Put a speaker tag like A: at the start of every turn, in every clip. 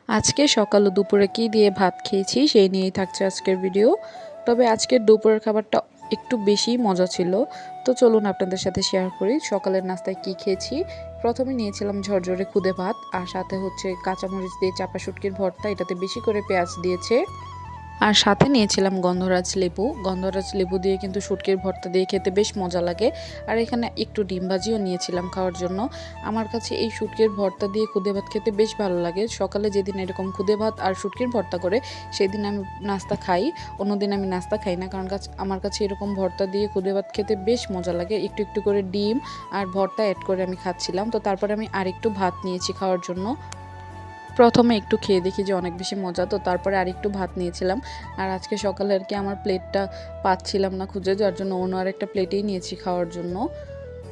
A: আজকে সকাল ও দুপুরে কি দিয়ে ভাত খেয়েছি সেই নিয়েই থাকছে আজকের ভিডিও। তবে আজকের দুপুরের খাবারটা একটু বেশি মজা ছিল। তো চলুন আপনাদের সাথে শেয়ার করি সকালের নাস্তায় কি খেয়েছি। প্রথমে নিয়েছিলাম ঝরঝরে খুদে ভাত, আর সাথে হচ্ছে কাঁচামরিচ দিয়ে চাপা শুটকির ভর্তা, এটাতে বেশি করে পেঁয়াজ দিয়েছে। আর সাথে নিয়েছিলাম গন্ধরাজ লেবু দিয়ে কিন্তু শুটকির ভর্তা দিয়ে খেতে বেশ মজা লাগে। আর এখানে একটু ডিম ভাজিও নিয়েছিলাম খাওয়ার জন্য। আমার কাছে এই শুটকির ভর্তা দিয়ে খুদে ভাত খেতে বেশ ভালো লাগে। সকালে যেদিন এরকম খুদে ভাত আর শুটকির ভর্তা করে সেদিন আমি নাস্তা খাই, অন্যদিন আমি নাস্তা খাই না, কারণ আমার কাছে এরকম ভর্তা দিয়ে খুদে ভাত খেতে বেশ মজা লাগে। একটু একটু করে ডিম আর ভর্তা অ্যাড করে আমি খাচ্ছিলাম। তো তারপরে আমি আরেকটু ভাত নিয়েছি খাওয়ার জন্য। প্রথমে একটু খেয়ে দেখি যে অনেক বেশি মজা, তো তারপরে আরেকটু ভাত নিয়েছিলাম। আর আজকে সকালে আর কি আমার প্লেটটা পাচ্ছিলাম না খুঁজে, যার জন্য অন্য আরেকটা প্লেটেই নিয়েছি খাওয়ার জন্য।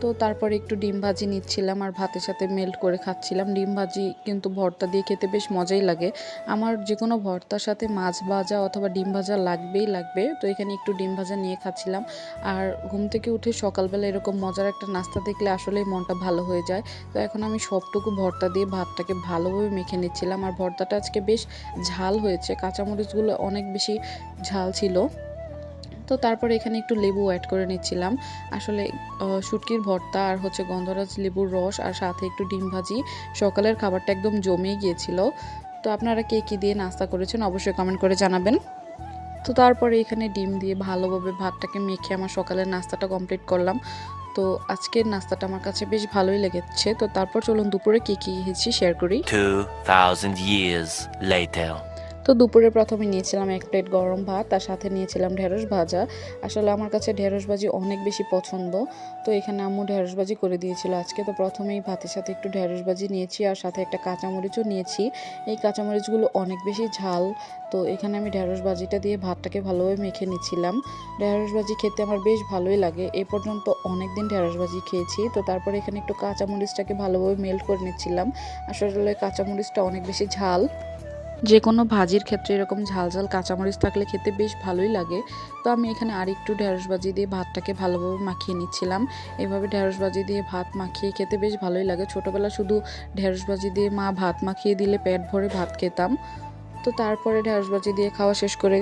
A: তো তারপরে একটু ডিম ভাজি নিচ্ছিলাম আর ভাতের সাথে মেল্ট করে খাচ্ছিলাম। ডিম ভাজি কিন্তু ভর্তা দিয়ে খেতে বেশ মজাই লাগে। আমার যে কোনো ভর্তার সাথে মাছ ভাজা অথবা ডিম ভাজা লাগবেই লাগবে। তো এখানে একটু ডিম ভাজা নিয়ে খাচ্ছিলাম। আর ঘুম থেকে উঠে সকালবেলা এরকম মজার একটা নাস্তা দেখলে আসলেই মনটা ভালো হয়ে যায়। তো এখন আমি সবটুকু ভর্তা দিয়ে ভাতটাকে ভালোভাবে মেখে নিচ্ছিলাম। আর ভর্তাটা আজকে বেশ ঝাল হয়েছে, কাঁচামরিচগুলো অনেক বেশি ঝাল ছিল। তো তারপরে এখানে একটু লেবু অ্যাড করে নিচ্ছিলাম। আসলে শুটকির ভর্তা আর হচ্ছে গন্ধরাজ লেবুর রস আর সাথে একটু ডিম ভাজি, সকালের খাবারটা একদম জমে গিয়েছিল। তো আপনারা কে কী দিয়ে নাস্তা করেছেন অবশ্যই কমেন্ট করে জানাবেন। তো তারপরে এখানে ডিম দিয়ে ভালোভাবে ভাতটাকে মেখে আমার সকালের নাস্তাটা কমপ্লিট করলাম। তো আজকের নাস্তাটা আমার কাছে বেশ ভালোই লেগেছে। তো তারপর চলুন দুপুরে কী কী খেয়েছি শেয়ার করি।
B: 2000 years later.
A: তো দুপুরে প্রথমে নিয়েছিলাম এক প্লেট গরম ভাত, তার সাথে নিয়েছিলাম ঢেঁড়স ভাজা। আসলে আমার কাছে ঢেঁড়স ভাজি অনেক বেশি পছন্দ। তো এখানে আম্মু ঢেঁড়স ভাজি করে দিয়েছিল আজকে। তো প্রথমেই ভাতের সাথে একটু ঢেঁড়স ভাজি নিয়েছি আর সাথে একটা কাঁচামরিচও নিয়েছি। এই কাঁচামরিচগুলো অনেক বেশি ঝাল। তো এখানে আমি ঢেঁড়স ভাজিটা দিয়ে ভাতটাকে ভালোভাবে মেখে নিচ্ছিলাম। ঢেঁড়স ভাজি খেতে আমার বেশ ভালোই লাগে। এ পর্যন্ত অনেক দিন ঢেঁড়স ভাজি খেয়েছি। তো তারপরে এখানে একটু কাঁচামরিচটাকে ভালোভাবে মেল্ট করে নিচ্ছিলাম। আসলে কাঁচামরিচটা অনেক বেশি ঝাল। যে কোনো ভাজির ক্ষেত্রে এরকম ঝাল ঝাল কাঁচামরিচ থাকলে খেতে বেশ ভালোই লাগে। তো আমি এখানে আরেকটু ঢেঁড়স ভাজি দিয়ে ভাতটাকে ভালোভাবে মাখিয়ে নিচ্ছিলাম। এভাবে ঢেঁড়স ভাজি দিয়ে ভাত মাখিয়ে খেতে বেশ ভালোই লাগে। ছোটোবেলা শুধু ঢেঁড়স ভাজি দিয়ে মা ভাত মাখিয়ে দিলে পেট ভরে ভাত খেতাম। তো তারপরে ঢেঁড়স ভাজি দিয়ে খাওয়া শেষ করে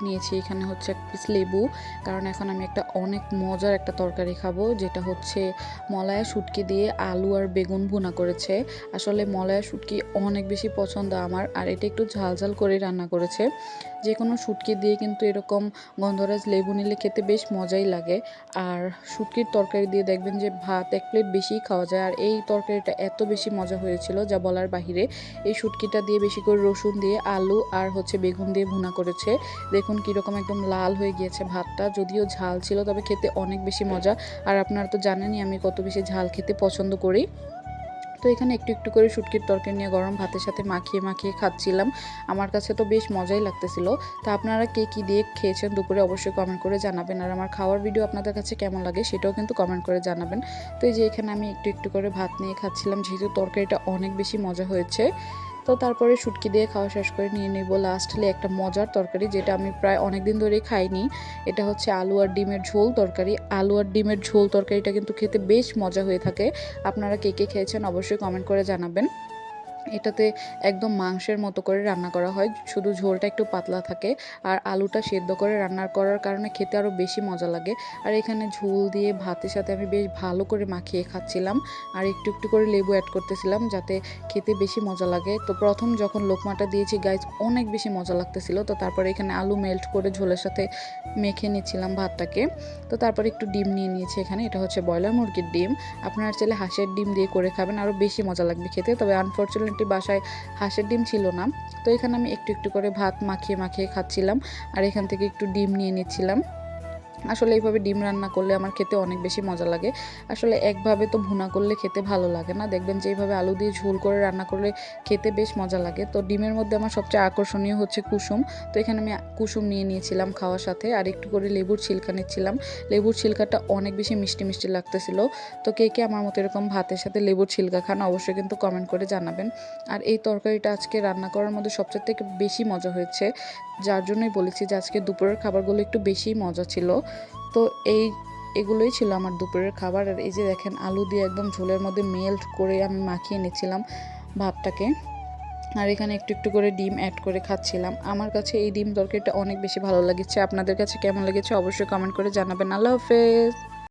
A: নিয়েছি। এখানে হচ্ছে এক পিস লেবু, কারণ এখন আমি একটা অনেক মজার একটা তরকারি খাবো, যেটা হচ্ছে মলায়া শুটকি দিয়ে আলু আর বেগুন ভুনা করেছে। আসলে মলায়া শুটকি অনেক বেশি পছন্দ আমার, আর এটা একটু ঝাল ঝাল করে রান্না করেছে। যে কোনো শুটকি দিয়ে কিন্তু এরকম গন্ধরাজ লেবু নিলে খেতে বেশ মজাই লাগে। আর শুটকির তরকারি দিয়ে দেখবেন যে ভাত এক প্লেট বেশিই খাওয়া যায়। আর এই তরকারিটা এত বেশি মজা হয়েছিল যা বলার বাহিরে। এই শুটকিটা দিয়ে বেশি করে রসুন দিয়ে আলু আর হচ্ছে বেগুন দিয়ে ভুনা করেছে। দেখুন কীরকম একদম লাল হয়ে গিয়েছে ভাতটা, যদিও ঝাল ছিল তবে খেতে অনেক বেশি মজা। আর আপনারা তো জানেনই আমি কত বেশি ঝাল খেতে পছন্দ করি। তো এখানে একটু একটু করে শুটকির তরকারি নিয়ে গরম ভাতের সাথে মাখিয়ে মাখিয়ে খাচ্ছিলাম। আমার কাছে তো বেশ মজাই লাগতেছিল। তা আপনারা কে কী দিয়ে খেয়েছেন দুপুরে অবশ্যই কমেন্ট করে জানাবেন। আর আমার খাওয়ার ভিডিও আপনাদের কাছে কেমন লাগে সেটাও কিন্তু কমেন্ট করে জানাবেন। তো এই যে এখানে আমি একটু একটু করে ভাত নিয়ে খাচ্ছিলাম, যেহেতু তরকারিটা অনেক বেশি মজা হয়েছে। তো তারপরে শুটকি দিয়ে খাওয়া শেষ করে নিয়ে নেব লাস্টলি একটা মজার তরকারি, যেটা আমি প্রায় অনেক দিন ধরেই খাইনি। এটা হচ্ছে আলু আর ডিমের ঝোল তরকারি। আলু আর ডিমের ঝোল তরকারিটা কিন্তু খেতে বেশ মজা হয়ে থাকে। আপনারা কে কে খেয়েছেন অবশ্যই কমেন্ট করে জানাবেন। এটাতে একদম মাংসের মতো করে রান্না করা হয়, শুধু ঝোলটা একটু পাতলা থাকে। আর আলুটা সেদ্ধ করে রান্না করার কারণে খেতে আরও বেশি মজা লাগে। আর এখানে ঝোল দিয়ে ভাতের সাথে আমি বেশ ভালো করে মাখিয়ে খাচ্ছিলাম। আর একটু একটু করে লেবু অ্যাড করতেছিলাম যাতে খেতে বেশি মজা লাগে। তো প্রথম যখন লোকমাটা দিয়েছি গাইজ অনেক বেশি মজা লাগতেছিল। তো তারপরে এখানে আলু মেল্ট করে ঝোলের সাথে মেখে নিচ্ছিলাম ভাতটাকে। তো তারপরে একটু ডিম নিয়ে নিয়েছি এখানে, এটা হচ্ছে ব্রয়লার মুরগির ডিম। আপনারা চাইলে হাঁসের ডিম দিয়ে করে খাবেন, আরও বেশি মজা লাগবে খেতে। তবে আনফর্চুনেটলি বাসায় হাঁসের ডিম ছিল না। তো এখানে আমি একটু একটু করে ভাত মাখিয়ে মাখিয়ে খাচ্ছিলাম আর এখান থেকে একটু ডিম নিয়ে নিচ্ছিলাম। আসলে এইভাবে ডিম রান্না করলে আমার খেতে অনেক বেশি মজা লাগে। আসলে একভাবে তো ভুনা করলে খেতে ভালো লাগে না, দেখবেন যে এইভাবে আলু দিয়ে ঝোল করে রান্না করলে খেতে বেশ মজা লাগে। তো ডিমের মধ্যে আমার সবচেয়ে আকর্ষণীয় হচ্ছে কুসুম। তো এখানে আমি কুসুম নিয়ে নিয়েছিলাম খাওয়ার সাথে, আর একটু করে লেবুর ছিলকা নিচ্ছিলাম। লেবুর ছিলকাটা অনেক বেশি মিষ্টি মিষ্টি লাগতেছিল। তো কে কে আমার মতো এরকম ভাতের সাথে লেবুর ছিলকা খান অবশ্যই কিন্তু কমেন্ট করে জানাবেন। আর এই তরকারিটা আজকে রান্না করার মধ্যে সবচেয়ে থেকে বেশি মজা হয়েছে, যার জন্যই বলেছি যে আজকে দুপুরের খাবারগুলো একটু বেশিই মজা ছিল। তো এগুলোই ছিল আমার দুপুরের খাবার। আর এই যে দেখেন আলু দিয়ে একদম ঝোলের মধ্যে মেল্ট করে আমি মাখিয়ে নিচ্ছিলাম। ভাতটাকে। আর এখানে একটু একটু করে ডিম অ্যাড করে খাচ্ছিলাম। আমার কাছে এই ডিম তরকারিটা অনেক বেশি ভালো লেগেছে। আপনাদের কাছে কেমন লেগেছে অবশ্যই কমেন্ট করে জানাবেন। আল্লাহ হাফেজ।